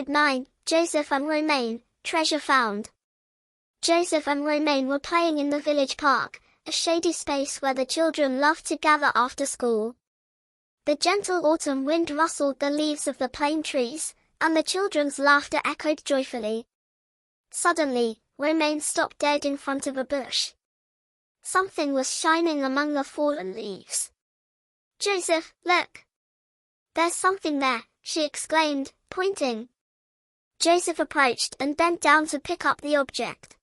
Episode 9, Joseph and Romane, Treasure Found. Joseph and Romane were playing in the village park, a shady space where the children loved to gather after school. The gentle autumn wind rustled the leaves of the plane trees, and the children's laughter echoed joyfully. Suddenly, Romane stopped dead in front of a bush. Something was shining among the fallen leaves. "Joseph, look! There's something there," she exclaimed, pointing. Joseph approached and bent down to pick up the object.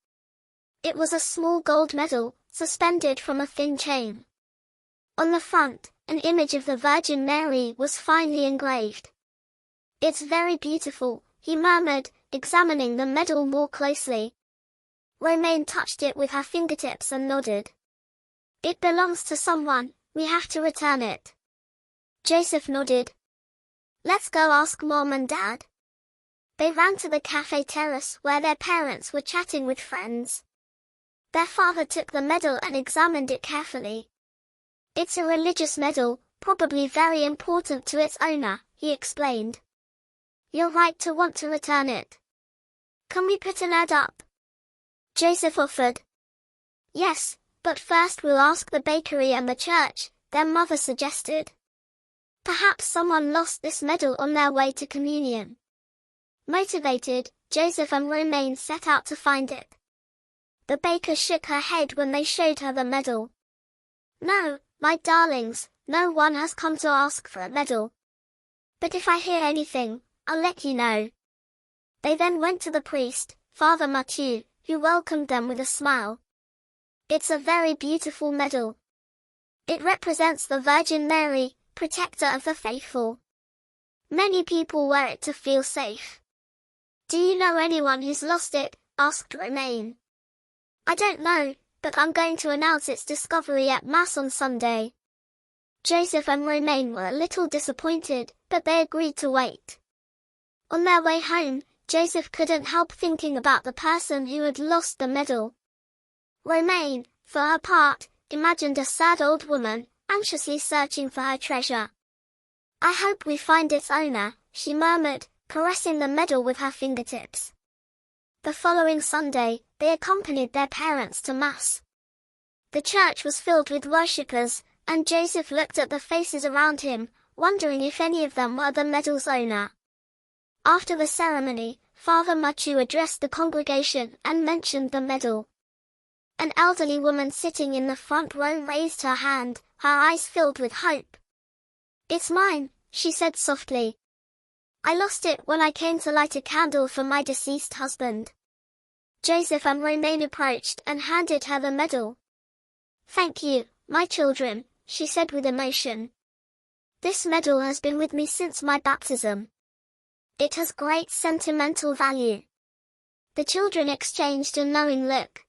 It was a small gold medal, suspended from a thin chain. On the front, an image of the Virgin Mary was finely engraved. "It's very beautiful," he murmured, examining the medal more closely. Romane touched it with her fingertips and nodded. "It belongs to someone, we have to return it." Joseph nodded. "Let's go ask Mom and Dad." They ran to the cafe terrace where their parents were chatting with friends. Their father took the medal and examined it carefully. "It's a religious medal, probably very important to its owner," he explained. "You're right to want to return it. Can we put an ad up?" Joseph offered. "Yes, but first we'll ask the bakery and the church," their mother suggested. "Perhaps someone lost this medal on their way to communion." Motivated, Joseph and Romane set out to find it. The baker shook her head when they showed her the medal. "No, my darlings, no one has come to ask for a medal. But if I hear anything, I'll let you know." They then went to the priest, Father Mathieu, who welcomed them with a smile. "It's a very beautiful medal. It represents the Virgin Mary, protector of the faithful. Many people wear it to feel safe." "Do you know anyone who's lost it?" asked Romane. "I don't know, but I'm going to announce its discovery at Mass on Sunday." Joseph and Romane were a little disappointed, but they agreed to wait. On their way home, Joseph couldn't help thinking about the person who had lost the medal. Romane, for her part, imagined a sad old woman, anxiously searching for her treasure. "I hope we find its owner," she murmured, caressing the medal with her fingertips. The following Sunday, they accompanied their parents to Mass. The church was filled with worshippers, and Joseph looked at the faces around him, wondering if any of them were the medal's owner. After the ceremony, Father Mathieu addressed the congregation and mentioned the medal. An elderly woman sitting in the front row raised her hand, her eyes filled with hope. "It's mine," she said softly. "I lost it when I came to light a candle for my deceased husband." Joseph and Romane approached and handed her the medal. "Thank you, my children," she said with emotion. "This medal has been with me since my baptism. It has great sentimental value." The children exchanged a knowing look.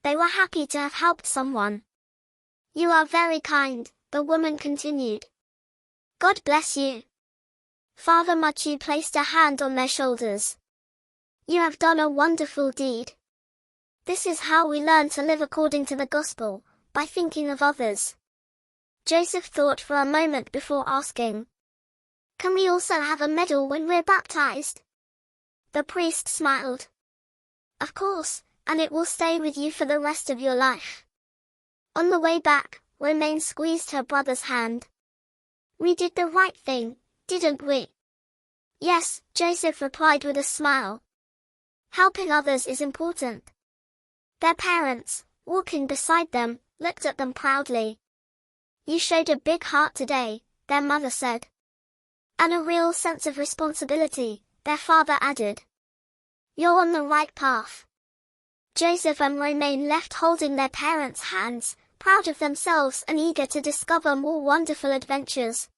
They were happy to have helped someone. "You are very kind," the woman continued. "God bless you." Father Mathieu placed a hand on their shoulders. "You have done a wonderful deed. This is how we learn to live according to the gospel, by thinking of others." Joseph thought for a moment before asking, "Can we also have a medal when we're baptized?" The priest smiled. "Of course, and it will stay with you for the rest of your life." On the way back, Romane squeezed her brother's hand. "We did the right thing, didn't we?" "Yes," Joseph replied with a smile. "Helping others is important." Their parents, walking beside them, looked at them proudly. "You showed a big heart today," their mother said. "And a real sense of responsibility," their father added. "You're on the right path." Joseph and Romane left holding their parents' hands, proud of themselves and eager to discover more wonderful adventures.